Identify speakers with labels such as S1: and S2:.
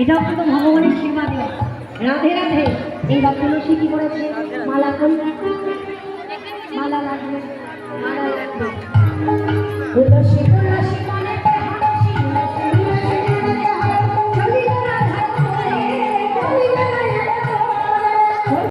S1: এটাও কিন্তু ভগবানের সেবা দেওয়া। রাধে রাধে। এইবার তুলসী কি করেছে? মালা করি, মালা লাগবে, মালা লাগবে। তুলসী তুলসী